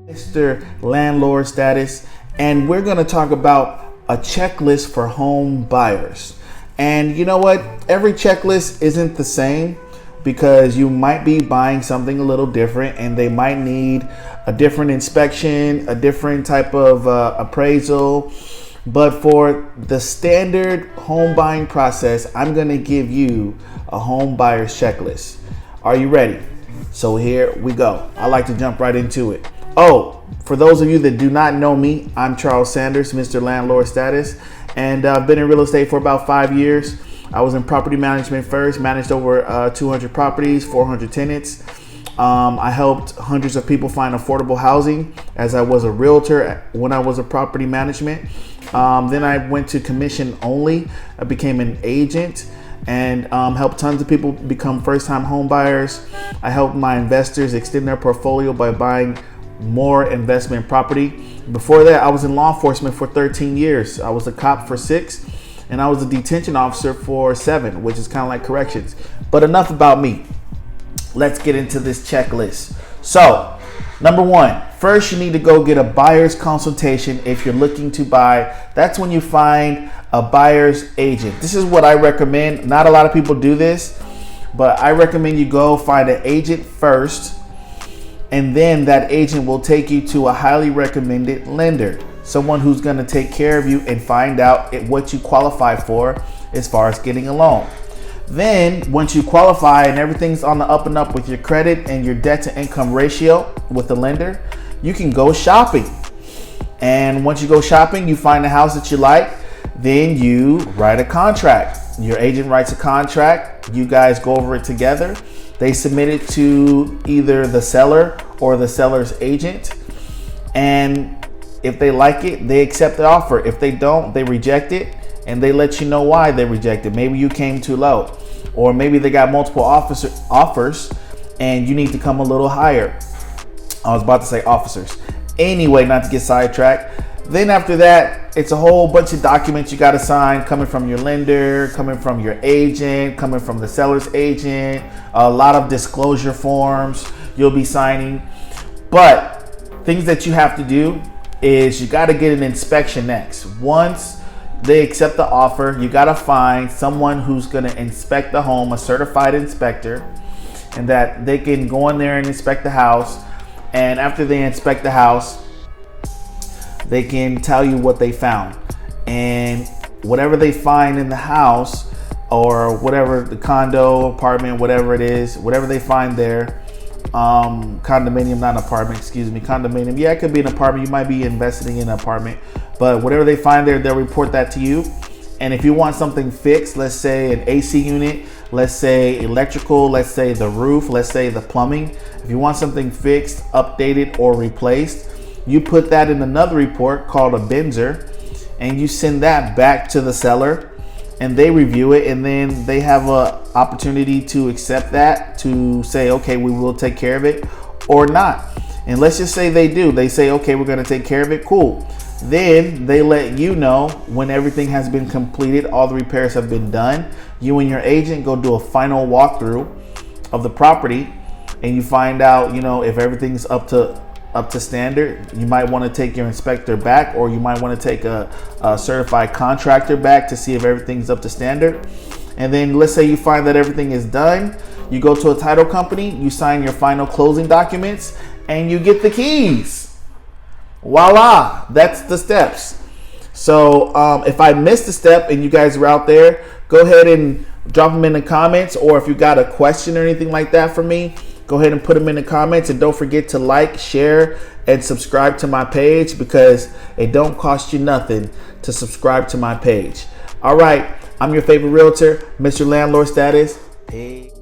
Mr. Landlord Status, and we're going to talk about a checklist for home buyers. And you know what? Every checklist isn't the same because you might be buying something a little different and they might need a different inspection, a different type of appraisal. But for the standard home buying process, I'm going to give you a home buyer's checklist. Are you ready? So here we go. I like to jump right into it. Oh, for those of you that do not know me, I'm Charles Sanders, Mr. Landlord Status, and I've been in real estate for about 5 years. I was in property management first, managed over 200 properties, 400 tenants. I helped hundreds of people find affordable housing as I was a realtor when I was a property management. Then I went to commission only. I became an agent and helped tons of people become first-time home buyers. I helped my investors extend their portfolio by buying more investment property. Before that, I was in law enforcement for 13 years. I was a cop for 6, and I was a detention officer for 7, which is kind of like corrections. But enough about me. Let's get into this checklist. So, number 1, first you need to go get a buyer's consultation if you're looking to buy. That's when you find a buyer's agent. This is what I recommend. Not a lot of people do this, but I recommend you go find an agent first, and then that agent will take you to a highly recommended lender, someone who's going to take care of you and find out what you qualify for as far as getting a loan. Then once you qualify and everything's on the up and up with your credit and your debt to income ratio with the lender, you can go shopping. And once you go shopping, you find a house that you like, then you write a contract. Your agent writes a contract, you guys go over it together. They submit it to either the seller or the seller's agent. And if they like it, they accept the offer. If they don't, they reject it, and they let you know why they reject it. Maybe you came too low, or maybe they got multiple offers and you need to come a little higher. I was about to say officers. Anyway, not to get sidetracked. Then after that, it's a whole bunch of documents you got to sign, coming from your lender, coming from your agent, coming from the seller's agent, a lot of disclosure forms you'll be signing. But things that you have to do is you got to get an inspection next. Once they accept the offer, you got to find someone who's going to inspect the home, a certified inspector, and that they can go in there and inspect the house. And after they inspect the house, they can tell you what they found. And whatever they find in the house, or whatever, the condo, apartment, whatever it is, whatever they find there, condominium, not an apartment, excuse me, condominium. Yeah, it could be an apartment. You might be investing in an apartment, but whatever they find there, they'll report that to you. And if you want something fixed, let's say an AC unit, let's say electrical, let's say the roof, let's say the plumbing. If you want something fixed, updated, or replaced, you put that in another report called a Benzer, and you send that back to the seller, and they review it, and then they have a opportunity to accept that, to say, okay, we will take care of it, or not. And let's just say they do. They say, okay, we're going to take care of it. Cool. Then they let you know when everything has been completed, all the repairs have been done. You and your agent go do a final walkthrough of the property, and you find out, if everything's up to standard. You might want to take your inspector back, or you might want to take a certified contractor back to see if everything's up to standard. And then let's say you find that everything is done. You go to a title company, you sign your final closing documents, and you get the keys. Voila, that's the steps. So if I missed a step and you guys are out there, go ahead and drop them in the comments, or if you got a question or anything like that for me, go ahead and put them in the comments, and don't forget to like, share, and subscribe to my page, because it don't cost you nothing to subscribe to my page. All right, I'm your favorite realtor, Mr. Landlord Status. Hey.